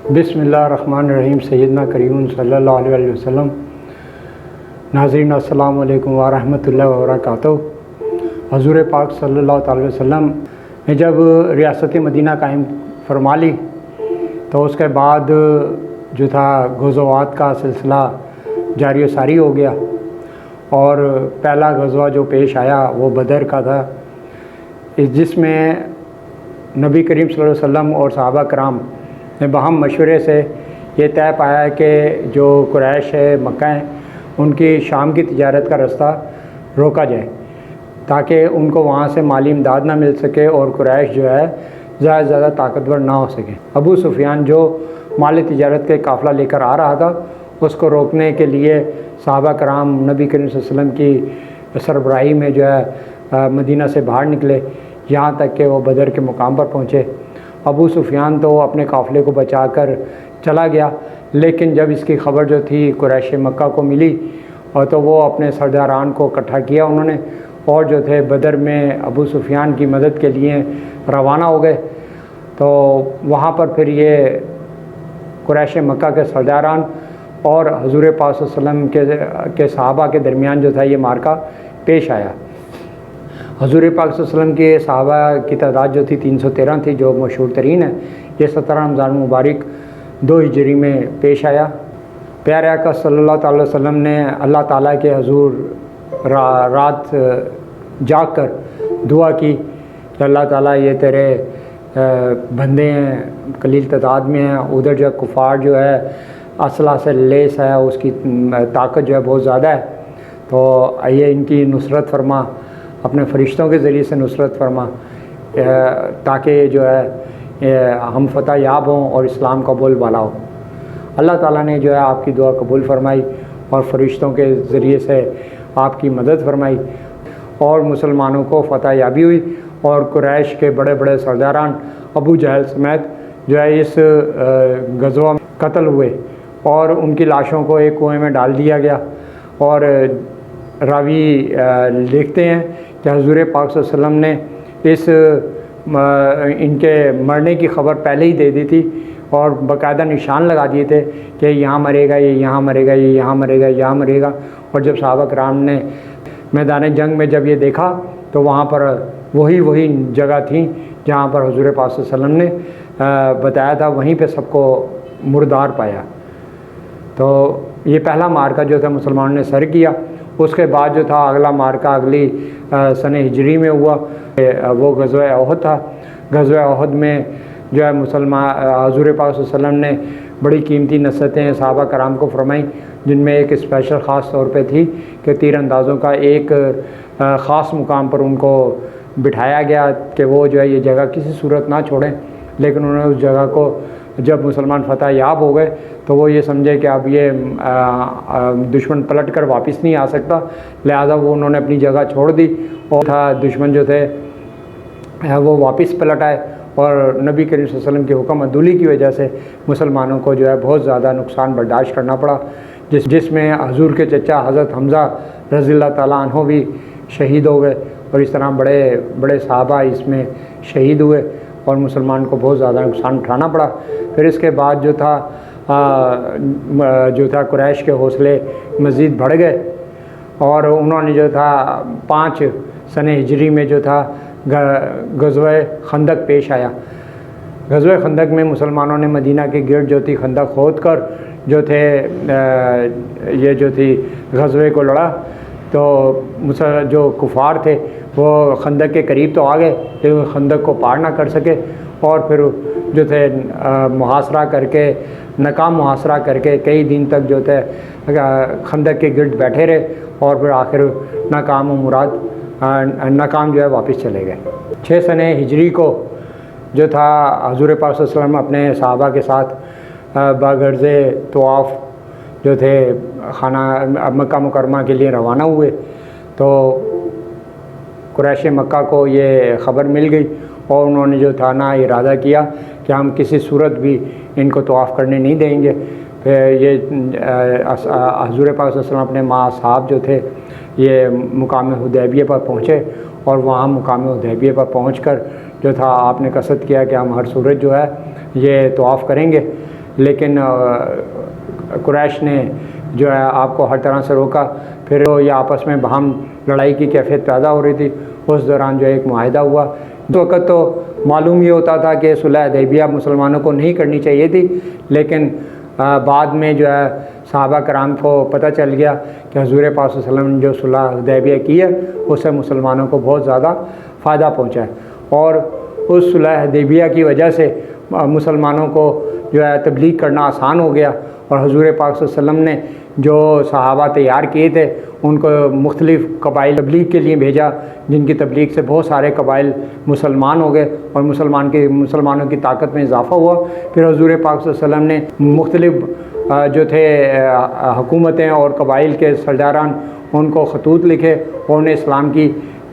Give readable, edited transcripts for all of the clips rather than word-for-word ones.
बिस्मिल्लाहिर्रहमानिर्रहीम। सैयदना करीम सल्लल्लाहु अलैहि वसल्लम। नाज़रीन अस्सलाम वालेकुम व रहमतुल्लाहि व बरकातहू। हज़ूर पाक सल्लल्लाहु अलैहि वसल्लम ने जब रियासत मदीना कायम फरमा ली तो उसके बाद जो था ग़ज़वात का सिलसिला जारी सारी हो गया और पहला ग़ज़वा जो पेश आया वो बदर का था, जिसमें नबी करीम सल्लल्लाहु अलैहि वसल्लम और सहाबा कराम ने बाहम मशवरे से ये तय पाया कि जो कुरैश है, मक्का है, उनकी शाम की तिजारत का रास्ता रोका जाए ताकि उनको वहाँ से माली इमदाद ना मिल सके और कुरैश जो है ज़्यादा से ज़्यादा ताकतवर ना हो सके। अबू सुफियान जो माली तिजारत के काफ़िला लेकर आ रहा था, उसको रोकने के लिए सहाबा कराम नबी करीम सल्लल्लाहु अलैहि वसल्लम की सरबराही में जो है मदीना से बाहर निकले, यहाँ तक कि वो बदर के मुकाम पर पहुँचे। अबू सुफियान तो अपने काफ़िले को बचाकर चला गया, लेकिन जब इसकी ख़बर जो थी कुरैश मक्का को मिली और तो वो अपने सरदारान को इकट्ठा किया उन्होंने और जो थे बदर में अबू सुफियान की मदद के लिए रवाना हो गए। तो वहाँ पर फिर ये कुरैश मक्का के सरदारान और हज़ूर पाक सल्लल्लाहु अलैहि वसल्लम के सहाबा के दरमियान जो था ये मार्का पेश आया। हज़ूर पाक सल्लल्लाहु अलैहि वसल्लम के सहाबा की तादाद जो थी 313 थी, जो मशहूर तरीन है। ये 17 रमज़ान मुबारक 2 हिजरी में पेश आया। प्यारे आका सल्लल्लाहु अलैहि वसल्लम ने अल्लाह ताला के हजूर रात जाग कर दुआ की कि अल्लाह ताला ये तेरे बंदे हैं, कलील तादाद में हैं, उधर जो कुफार जो है असला से लेस है, उसकी ताकत जो है बहुत ज़्यादा है, तो ये इनकी नुसरत फरमा, अपने फ़रिश्तों के ज़रिए से नुसरत फरमा ताकि जो है हम फतह याब हों और इस्लाम का बोलबाला हो। अल्लाह ताला ने जो है आपकी दुआ कबूल फरमाई और फ़रिश्तों के ज़रिए से आपकी मदद फरमाई और मुसलमानों को फतह याबी हुई और कुरैश के बड़े बड़े सरदारान अबू जहल समेत जो है इस ग़ज़वा में कत्ल हुए और उनकी लाशों को एक कुएं में डाल दिया गया। और रावी लिखते हैं कि हज़ूर पाक सल्लल्लाहु अलैहि वसल्लम ने इस इनके मरने की ख़बर पहले ही दे दी थी और बाकायदा निशान लगा दिए थे कि यहाँ मरेगा, ये यहाँ मरेगा, ये यहाँ मरेगा, यहाँ मरेगा। और जब सहाबा कराम ने मैदान जंग में जब ये देखा तो वहाँ पर वही जगह थी जहाँ पर हज़ूर पाक सल्लल्लाहु अलैहि वसल्लम ने बताया था, वहीं पे सबको मुर्दार पाया। तो ये पहला मार्का जो था मुसलमानों ने सर किया। उसके बाद जो था अगला मार्का अगली सन हिजरी में हुआ, वो ग़ज़वा अहद था। ग़ज़वा अहद में जो है हज़ूर पाक सल्लल्लाहु अलैहि वसल्लम ने बड़ी कीमती नसीहतें सहाबा कराम को फरमाई, जिनमें एक स्पेशल ख़ास तौर पे थी कि तीर अंदाज़ों का एक ख़ास मुकाम पर उनको बिठाया गया कि वो जो है ये जगह किसी सूरत ना छोड़ें। लेकिन उन्होंने उस जगह को जब मुसलमान फतह याब हो गए तो वो ये समझे कि अब ये दुश्मन पलट कर वापस नहीं आ सकता, लिहाजा वो उन्होंने अपनी जगह छोड़ दी और था दुश्मन जो थे वो वापस पलट आए और नबी करीम सल्लल्लाहु अलैहि वसल्लम की हुक्म अदूली की वजह से मुसलमानों को जो है बहुत ज़्यादा नुकसान बर्दाश्त करना पड़ा, जिसमें हजूर के चचा हज़रत हमज़ा रज़ियल्लाहु ताला अन्हु भी शहीद हो गए और इस तरह बड़े बड़े सहाबा इसमें शहीद हुए और मुसलमान को बहुत ज़्यादा नुकसान उठाना पड़ा। फिर इसके बाद जो था कुरैश के हौसले मज़ीद बढ़ गए और उन्होंने जो था 5 सन हिजरी में जो था ग़ज़वा खंदक पेश आया। ग़ज़वा खंदक में मुसलमानों ने मदीना के गिर्द जो थी खंदक खोद कर जो थे ये जो थी ग़ज़वे को लड़ा। तो जो कुफ़ार थे वो खंदक के करीब तो आ गए लेकिन खंदक को पार ना कर सके और फिर जो थे मुहासरा करके नाकाम मुहासरा करके कई दिन तक जो थे खंदक के गिर्द बैठे रहे और फिर आखिर नाकाम नाकाम जो है वापस चले गए। 6 सन हिजरी को जो था हज़ूर पाक सल्लल्लाहु अलैहि वसल्लम अपने सहाबा के साथ बागर्ज़े तवाफ़ जो थे खाना मक्का मुकरमा के लिए रवाना हुए। तो कुरैश मक्का को ये ख़बर मिल गई और उन्होंने जो था ना इरादा किया कि हम किसी सूरत भी इनको तवाफ़ करने नहीं देंगे। फिर ये हज़ूर पाक सल्लल्लाहु अलैहि वसल्लम अपने माँ साहब जो थे ये मुकाम हुदैबिया पर पहुँचे और वहाँ मुकाम हुदैबिया पर पहुँचकर जो था आपने कसद किया कि हम हर सूरत जो है ये तवाफ़ करेंगे। लेकिन कुरैश ने जो है आपको हर तरह से रोका। फिर ये आपस में बाहम लड़ाई की कैफियत पैदा हो रही थी। उस दौरान जो एक मुआहिदा हुआ। उस वक़्त तो मालूम ये होता था कि सुलह हुदैबिया मुसलमानों को नहीं करनी चाहिए थी, लेकिन बाद में जो है सहाबा कराम को पता चल गया कि हुज़ूर पाक सल्लल्लाहु अलैहि वसल्लम ने जो सुलह हुदैबिया की है उससे मुसलमानों को बहुत ज़्यादा फ़ायदा पहुँचा है। और उस सुलह हुदैबिया की वजह से मुसलमानों को जो है तबलीग करना आसान हो गया। और हुज़ूर पाक सल्लल्लाहु अलैहि वसल्लम ने जो सहाबा तैयार किए थे उनको मुख्तलिफ़ कबाइल तबलीग के लिए भेजा, जिनकी तबलीग से बहुत सारे कबाइल मुसलमान हो गए और मुसलमानों की ताकत में इजाफ़ा हुआ। फिर हुज़ूर पाक सल्लल्लाहु अलैहि वसल्लम ने मुख्तलिफ़ जो थे हुकूमतें और कबाइल के सरदारान उनको ख़तूत लिखे और उन्हें इस्लाम की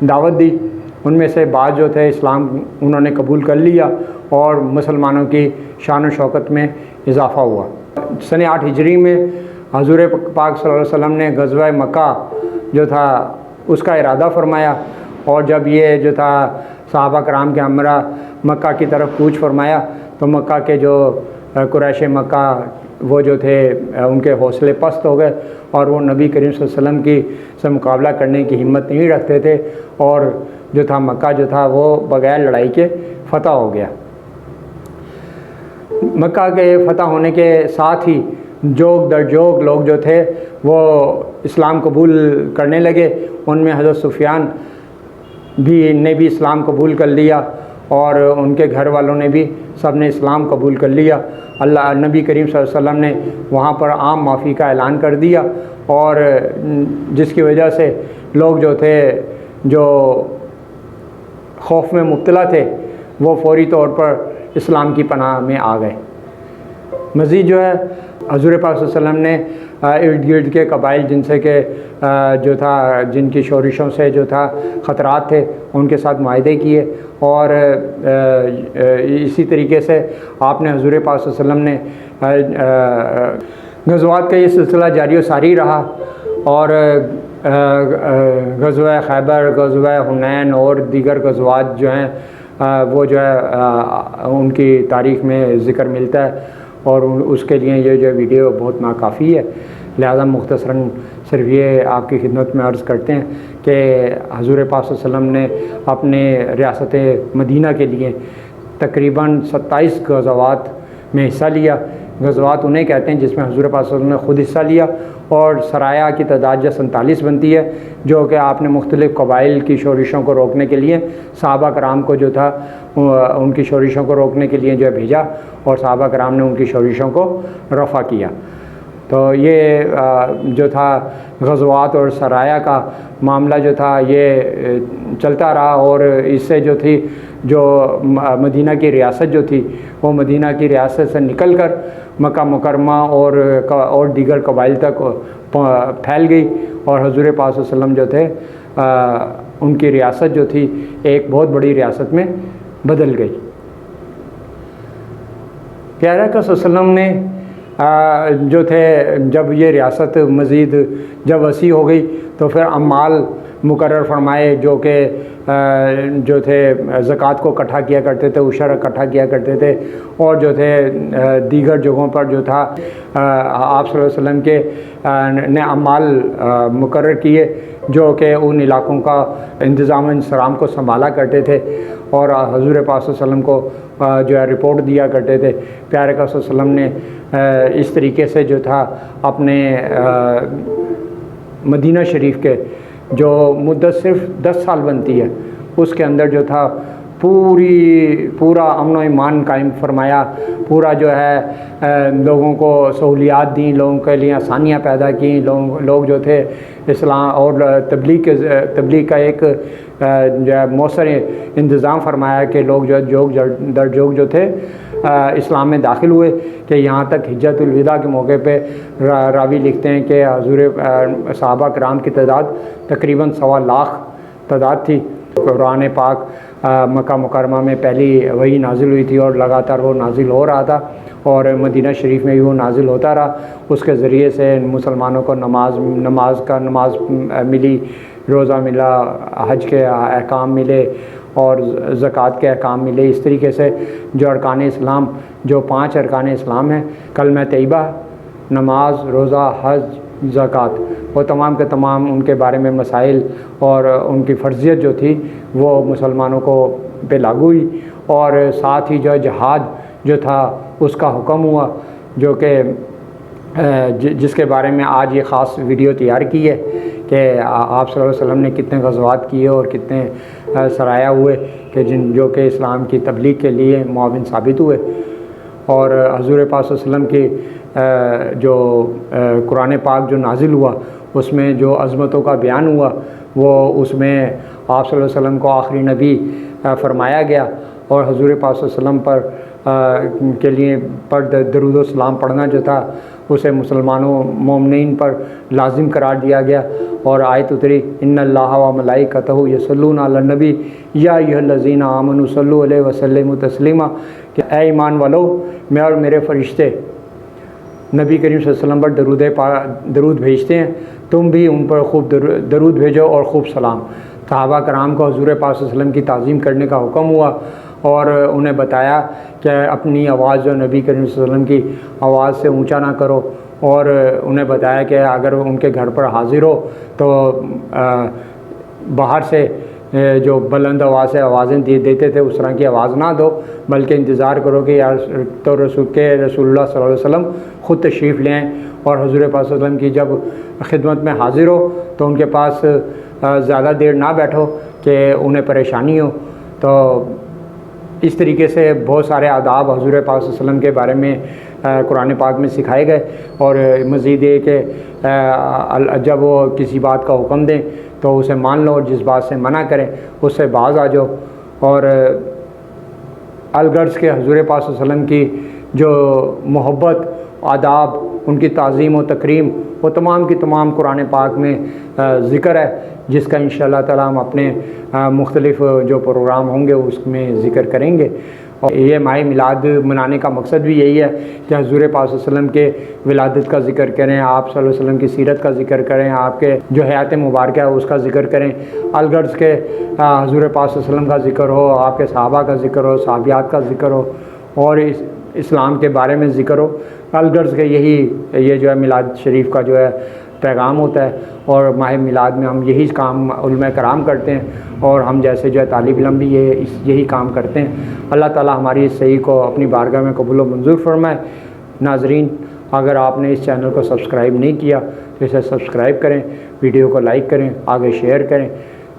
दावत दी। उनमें से बाद जो थे इस्लाम उन्होंने कबूल कर लिया और मुसलमानों की शान और शौकत में इजाफ़ा हुआ। सन 8 हिजरी में हुज़ूर पाक सल्लल्लाहु अलैहि वसल्लम ने ग़ज़वा मक्का जो था उसका इरादा फरमाया। और जब ये जो था सहाबा कराम के हमरा मक्का की तरफ कूच फरमाया तो मक्का के जो कुरैश मक्का वो जो थे उनके हौसले पस्त हो गए और वो नबी करीम सल्लल्लाहु अलैहि वसल्लम की से मुकाबला करने की हिम्मत नहीं रखते थे और जो था मक्का जो था वो बग़ैर लड़ाई के फ़तह हो गया। मक्का के फ़तह होने के साथ ही जोग दर जोग लोग जो थे वो इस्लाम कबूल करने लगे। उनमें हज़रत सुफियान ने भी इस्लाम कबूल कर लिया और उनके घर वालों ने भी सब ने इस्लाम कबूल कर लिया। अल्लाह नबी करीम सल्लल्लाहु अलैहि वसल्लम ने वहाँ पर आम माफ़ी का ऐलान कर दिया और जिसकी वजह से लोग जो थे जो खौफ में मुब्तला थे वो फौरी तौर पर इस्लाम की पनाह में आ गए। मज़ीद जो है हुज़ूर पाक सल्लल्लाहु अलैहि वसल्लम ने इर्द गिर्द के कबाइल जिनसे के जो था जिनकी शोरिशों से जो था ख़तरात थे उनके साथ मुआहदे किए और इसी तरीके से आपने हुज़ूर पाक सल्लल्लाहु अलैहि वसल्लम ने ग़ज़वात का ये सिलसिला जारी व सारी रहा और ग़ज़वा खैबर, ग़ज़वा हुनैन और दीगर ग़ज़वात जो हैं वो जो है उनकी तारीख़ में ज़िक्र मिलता है और उसके लिए ये जो वीडियो बहुत नाकाफ़ी है। लिहाजा मुख्तसरन सिर्फ ये आपकी खिदमत में अर्ज़ करते हैं कि हुज़ूर पाक सल्लल्लाहु अलैहि वसल्लम ने अपने रियासत मदीना के लिए तकरीबन 27 ग़ज़वात में हिस्सा लिया। ग़ज़वात उन्हें कहते हैं जिसमें हुज़ूर पाक सल्लल्लाहु अलैहि वसल्लम ने ख़ुद हिस्सा लिया और सराया की तादाद जो 47 बनती है, जो कि आपने मुख्तलिफ़ कबाइल की शोरिशों को रोकने के लिए सहाबा कराम को जो था उनकी शोरिशों को रोकने के लिए जो है भेजा और सहाबा कराम ने उनकी शोरिशों को रफ़ा किया। तो ये जो था ग़ज़वात और सराया का मामला जो था ये चलता रहा और इससे जो थी जो मदीना की रियासत जो थी वो मदीना की रियासत से निकल कर मक्का मुकरमा और दीगर कबाइल तक फैल गई और हुज़ूर पाक सल्लल्लाहु अलैहि वसल्लम जो थे उनकी रियासत जो थी एक बहुत बड़ी रियासत में बदल गई। प्यारे आका सल्लल्लाहु अलैहि वसल्लम ने जो थे जब ये रियासत मज़ीद जब वसी हो गई तो फिर अम्माल मुकर्रर फरमाए जो कि जो थे ज़कात को इकट्ठा किया करते थे, उशर इकट्ठा किया करते थे और जो थे दीगर जगहों पर जो था आप सल्लल्लाहु अलैहि वसल्लम के ने अम्माल मुकर्रर किए जो कि उन इलाक़ों का इंतज़ाम इंसराम को संभाला करते थे और हुज़ूर पाक सल्लल्लाहु अलैहि वसल्लम को जो है रिपोर्ट दिया करते थे। प्यारे आका सल्लल्लाहु अलैहि वसल्लम ने इस तरीके से जो था अपने मदीना शरीफ के जो मुद्दत सिर्फ 10 साल बनती है उसके अंदर जो था पूरा अमन व ईमान कायम फरमाया, पूरा जो है लोगों को सहूलियात दी, लोगों के लिए आसानियाँ पैदा की, लोग जो थे इस्लाम और तबलीग का एक जो है मौसर इंतज़ाम फरमाया कि लोग जो जोग दर जोग जो थे इस्लाम में दाखिल हुए कि यहाँ तक हिज्जतुल विदा के मौके पे रावी लिखते हैं कि हुज़ूर सहाबा कराम की तादाद तकरीबन 1.25 लाख तादाद थी। कुरान पाक मक्का मुकरमा में पहली वही नाजिल हुई थी और लगातार वो नाजिल हो रहा था और मदीना शरीफ में भी वो नाजिल होता रहा। उसके ज़रिए से मुसलमानों को नमाज मिली, रोज़ा मिला, हज के अहकाम मिले और ज़कात के अहकाम मिले। इस तरीके से जो अरकान इस्लाम, जो 5 अरकान इस्लाम हैं, कलमा तैयबा, नमाज, रोज़ा, हज, ज़कात, वो तमाम के तमाम उनके बारे में मसाइल और उनकी फ़र्ज़ियत जो थी वो मुसलमानों को पे लागू हुई। और साथ ही जो जहाद जो था उसका हुक्म हुआ, जो कि जिसके बारे में आज ये ख़ास वीडियो तैयार की है कि आप सल्लल्लाहु अलैहि वसल्लम ने कितने गज़वात किए और कितने सराया हुए कि जो कि इस्लाम की तबलीग के लिए मुआविन साबित हुए। और हज़ूर पाक सल्लल्लाहु अलैहि वसल्लम की जो कुरान पाक जो नाजिल हुआ उसमें जो अज़मतों का बयान हुआ, वो उसमें आप सल्लल्लाहु अलैहि वसल्लम को आखिरी नबी फरमाया गया। और हज़ूर पाक सल्लल्लाहु अलैहि वसल्लम के लिए दरूद व सलाम पढ़ना जो था उसे मुसलमानों मोमिनीन पर लाजिम करार दिया गया। और आयत उतरी, इन्नल्लाह व मलाइकतहु यसल्लूना अलन नबी या अय्युहल्लज़ीना आमनू सल्लु अलैहि व सल्लिमू तस्लीमा, कि ऐ ईमान वालो, मैं और मेरे फ़रिश्ते नबी करीम सल्लल्लाहु अलैहि वसल्लम पर दरूद भेजते हैं, तुम भी उन पर खूब दरूद भेजो और ख़ूब सलाम। सहाबा कराम को हज़ूर पाक सल्लल्लाहु अलैहि वसल्लम की ताज़ीम करने का हुक्म हुआ और उन्हें बताया कि अपनी आवाज़ जो नबी करीम सल्लल्लाहु अलैहि वसल्लम की आवाज़ से ऊंचा ना करो। और उन्हें बताया कि अगर उनके घर पर हाज़िर हो तो बाहर से जो बुलंद आवाज़ से आवाज़ें देते थे उस तरह की आवाज़ ना दो, बल्कि इंतज़ार करो कि यार तो रसूलुल्लाह सल्लल्लाहु अलैहि वसल्लम ख़ुद तशरीफ़ ले आएँ। और हज़ूर पाक सल्लल्लाहु अलैहि वसल्लम की जब खिदमत में हाज़िर हो तो उनके पास ज़्यादा देर ना बैठो कि उन्हें परेशानी हो। तो इस तरीके से बहुत सारे आदाब हज़ूर पाक सल्लल्लाहु अलैहि वसल्लम के बारे में कुरान पाक में सिखाए गए। और मज़ीद ये कि जब वो किसी बात का हुक्म दें तो उसे मान लो, और जिस बात से मना करें उससे बाज़ आ जाओ। और अलगर्ज़ के हज़ूर पाक सल्लल्लाहु अलैहि वसल्लम की जो मोहब्बत, आदाब, उनकी ताज़ीम व तकरीम, वो तमाम की तमाम कुरान पाक में ज़िक्र है, जिसका इंशाअल्लाह ताला हम अपने मुख्तलिफ़ जो प्रोग्राम होंगे उसमें ज़िक्र करेंगे। और ये माह मिलाद मनाने का मकसद भी यही है कि हज़ूर पाक सल्लल्लाहु अलैहि वसल्लम के विलादत का ज़िक्र करें, आप सल्लल्लाहु अलैहि वसल्लम की सीरत का ज़िक्र करें, आपके जो हयात मुबारक है उसका ज़िक्र करें, अलगर्ज़ के हज़ूर पाक सल्लल्लाहु अलैहि वसल्लम का ज़िक्र हो, आपके सहाबा का ज़िक्र हो, सहाबियात का ज़िक्र हो, और इस्लाम के बारे में ज़िक्र हो। अलगर्ज़ के ये जो है मिलाद शरीफ का जो है पैगाम होता है। और माह मिलाद में हम यही काम उलमा कराम करते हैं, और हम जैसे जो है तालिब इल्म भी यही काम करते हैं। अल्लाह ताला हमारी इस सही को अपनी बारगाह में कबूल व मंजूर फरमाए। नाज़रीन, अगर आपने इस चैनल को सब्सक्राइब नहीं किया तो इसे सब्सक्राइब करें, वीडियो को लाइक करें, आगे शेयर करें,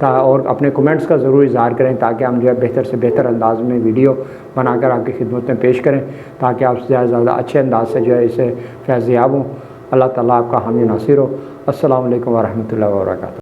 और अपने कमेंट्स का ज़रूर इज़हार करें, ताकि हम जो है बेहतर से बेहतर अंदाज़ में वीडियो बनाकर आपकी खिदमत में पेश करें, ताकि आप ज़्यादा से ज़्यादा अच्छे अंदाज से जो है इसे फैज़याब हों। अल्लाह ताला आपका हामी नासिर हो। अस्सलामु अलैकुम व रहमतुल्लाहि व बरकातहू।